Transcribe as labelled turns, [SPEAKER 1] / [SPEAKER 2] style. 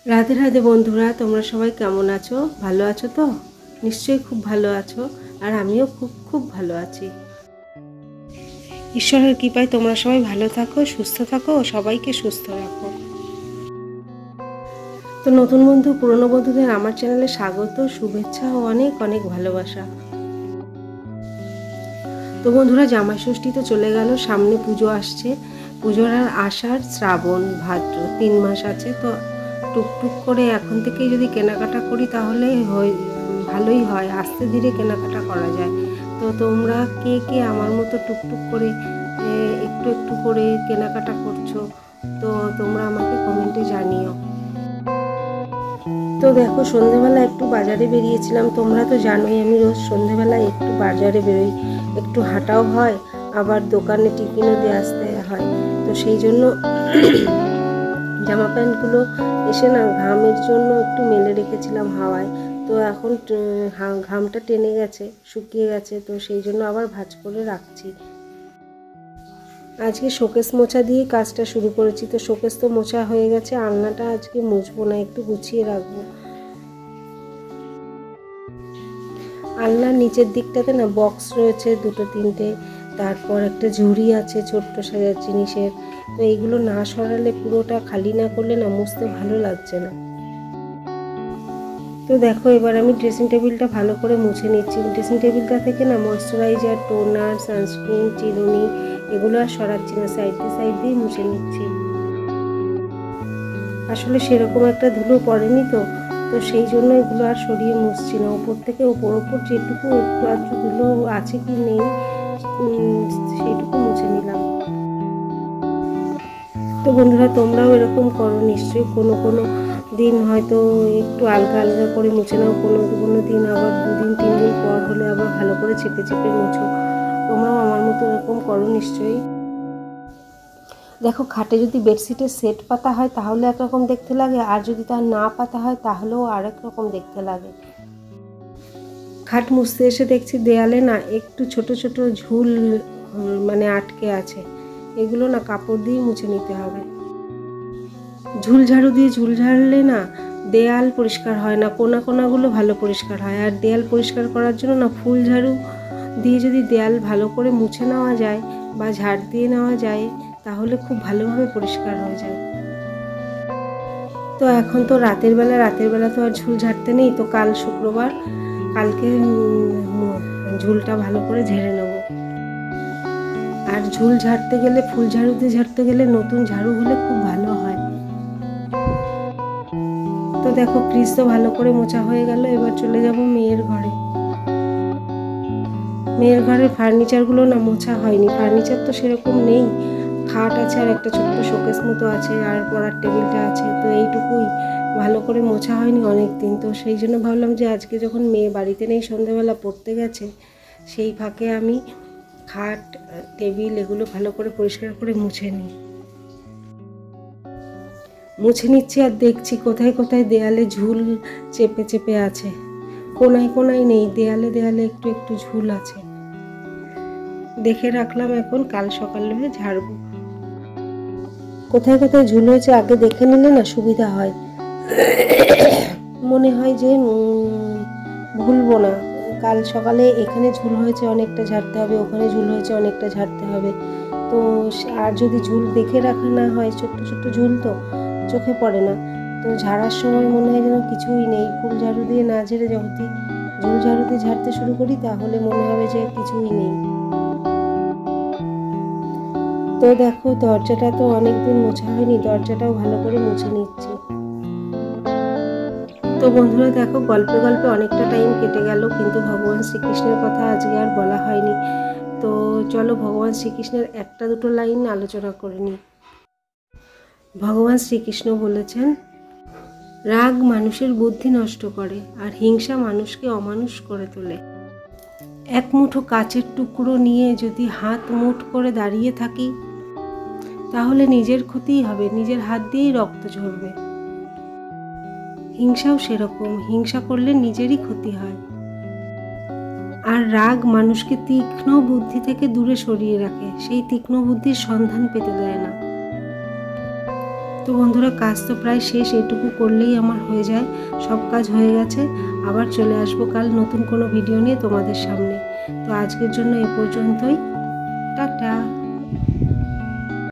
[SPEAKER 1] রাধে রাধে বন্ধুরা, তোমরা সবাই কেমন আছো? ভালো আছো তো? নিশ্চয়ই খুব ভালো আছো। আর আমিও খুব খুব ভালো আছি। ঈশ্বরের কৃপায় তোমরা সবাই ভালো থাকো, সুস্থ থাকো ও সবাইকে সুস্থ রাখো। তো নতুন বন্ধু, পুরনো বন্ধুদের আমার চ্যানেলে স্বাগত, শুভেচ্ছা ও অনেক অনেক ভালোবাসা। তো বন্ধুরা, জামাই ষষ্ঠী তো চলে গেল, সামনে পুজো আসছে। পুজোর আর আষাঢ়, শ্রাবণ, ভাদ্র 3 মাস আছে। তো টুকটুক করে এখন থেকেই যদি কেনাকাটা করি তাহলে ভালোই হয়, আস্তে ধীরে কেনাকাটা করা যায়। তো তোমরা কে কে আমার মতো টুকটুক করে একটু একটু করে কেনাকাটা করছো, তো তোমরা আমাকে কমেন্টে জানিও। তো দেখো, সন্ধেবেলা একটু বাজারে বেরিয়েছিলাম। তোমরা তো জানোই আমি রোজ সন্ধেবেলা একটু বাজারে বেরোই, একটু হাঁটাও হয়, আবার দোকানে টিফিনও দিয়ে আসতে হয়। তো সেই জন্য জামা প্যান্টগুলো এসে না ঘামের জন্য একটু মেলে রেখেছিলাম হাওয়ায়। তো এখন ঘামটা টেনে গেছে, শুকিয়ে গেছে, তো সেই জন্য আবার ভাঁজ করে রাখছি। আজকে শোকেস মোছা দিয়ে কাজটা শুরু করেছি। তো শোকেস তো মোছা হয়ে গেছে, আলনাটা আজকে মুছবো না, একটু গুছিয়ে রাখবো। আলনার নিচের দিকটাতে না বক্স রয়েছে 2-3টে, তারপর একটা ঝুড়ি আছে ছোট্ট সাজার জিনিসের। তো এইগুলো না সরালে, পুরোটা খালি না করলে না মুছতে ভালো লাগছে না। তো দেখো, এবার আমি ড্রেসিং টেবিলটা ভালো করে মুছে নিচ্ছি। ড্রেসিং টেবিলটা থেকে না ময়শ্চারাইজার, টোনার, সানস্ক্রিন, চিরুনি এগুলো আর সরাচ্ছি না, সাইড দিয়ে মুছে নিচ্ছি। আসলে সেরকম একটা ধুলো পড়েনি তো সেই জন্য এগুলো আর সরিয়ে মুছছি না। ওপর থেকে ওপর যেটুকু একটু আধটু ধুলো আছে কি নেই সেইটুকু মুছে নিলাম। তো বন্ধুরা, তোমরাও এরকম করো নিশ্চয়ই। কোনো দিন হয়তো একটু আলগা আলগা করে মুছে নাও, কোনো দিন আবার 2-3 দিন পর হলে আবার ভালো করে চেপে চেপে মুছো। তোমরাও আমার মতো এরকম করো নিশ্চয়ই। দেখো, খাটে যদি বেডশিটের সেট পাতা হয় তাহলে একরকম দেখতে লাগে, আর যদি তার না পাতা হয় তাহলেও আরেক রকম দেখতে লাগে। খাট মুছতে এসে দেখছি দেয়ালে না একটু ছোট ছোট ঝুল মানে আটকে আছে। এগুলো না কাপড় দিয়ে মুছে নিতে হবে। ঝুল ঝাড়ু দিয়ে ঝুল ঝাড়লে না দেয়াল পরিষ্কার হয় না, কোনাগুলো ভালো পরিষ্কার হয়। আর দেয়াল পরিষ্কার করার জন্য না ফুল ঝাড়ু দিয়ে যদি দেয়াল ভালো করে মুছে নেওয়া যায় বা ঝাড় দিয়ে নেওয়া যায় তাহলে খুব ভালোভাবে পরিষ্কার হয়ে যায়। তো এখন তো রাতের বেলা তো আর ঝুল ঝাড়তে নেই। তো কাল শুক্রবার, কালকে ঝুলটা ভালো করে ঝেড়ে নেব। আর ঝুল ঝাড়তে গেলে, ফুল ঝাড়ু দিয়ে ঝাড়তে গেলে নতুন ঝাড়ু হলে খুব ভালো হয়। তো দেখো, ফ্রিজ তো ভালো করে মোছা হয়ে গেল। এবার চলে যাব মেয়ের ঘরে। মেয়ের ঘরের ফার্নিচারগুলো না মোছা হয়নি। ফার্নিচার তো সেরকম নেই, খাট আছে আর একটা ছোট্ট শোকেস মতো আছে আর পড়ার টেবিলটা আছে। তো এইটুকুই, ভালো করে মোছা হয়নি অনেক দিন। তো সেই জন্য ভাবলাম যে আজকে যখন মেয়ে বাড়িতে নেই, সন্ধ্যাবেলা পড়তে গেছে, সেই ফাঁকে আমি খাট, টেবিল এগুলো ভালো করে পরিষ্কার করে মুছে নিচ্ছি। আর দেখছি কোথায় কোথায় দেয়ালে ঝুল চেপে চেপে আছে। কোনায় নেই, দেয়ালে একটু একটু ঝুল আছে। দেখে রাখলাম, এখন কাল সকালে ঝাড়বো। কোথায় কোথায় ঝুল হয়েছে আগে দেখে নিলে না সুবিধা হয়। মনে হয় যে ভুলবো না। কাল সকালে এখানে ঝুল হয়েছে অনেকটা ঝাড়তে হবে, ওখানে ঝুল হয়েছে অনেকটা ঝাড়তে হবে। তো আর যদি ঝুল দেখে রাখা না হয়, ছোট্ট ছোট্ট ঝুল তো চোখে পড়ে না। তো ঝাড়ার সময় মনে হয় যেন কিছুই নেই। ফুল ঝাড়ু দিয়ে না ঝেড়ে যদি ঝুল ঝাড়ু দিয়ে ঝাড়তে শুরু করি তাহলে মনে হবে যে কিছুই নেই। তো দেখো, দরজাটা তো অনেকদিন মোছা হয়নি, দরজাটাও ভালো করে মুছে নিচ্ছি। তো বন্ধুরা দেখো, গল্পে গল্পে অনেকটা টাইম কেটে গেল, কিন্তু ভগবান শ্রীকৃষ্ণের কথা আজকে আর বলা হয়নি। তো চলো ভগবান শ্রীকৃষ্ণের একটা দুটো লাইন আলোচনা করে নিই। ভগবান শ্রীকৃষ্ণ বলেছেন, রাগ মানুষের বুদ্ধি নষ্ট করে আর হিংসা মানুষকে অমানুষ করে তোলে। এক মুঠো কাচের টুকরো নিয়ে যদি হাত মুঠ করে দাঁড়িয়ে থাকি তাহলে নিজের ক্ষতিই হবে, নিজের হাত দিয়েই রক্ত ঝরবে। হিংসাও সেরকম, হিংসা করলে নিজেরই ক্ষতি হয়। আর রাগ মানুষকে তীক্ষ্ণ বুদ্ধি থেকে দূরে সরিয়ে রাখে, সেই তীক্ষ্ণ বুদ্ধির সন্ধান পেতে দেয় না। তো বন্ধুরা, কাজ তো প্রায় শেষ, এটুকু করলেই আমার হয়ে যায়, সব কাজ হয়ে গেছে। আবার চলে আসবো কাল নতুন কোনো ভিডিও নিয়ে তোমাদের সামনে। তো আজকের জন্য এ পর্যন্তই, টাটা।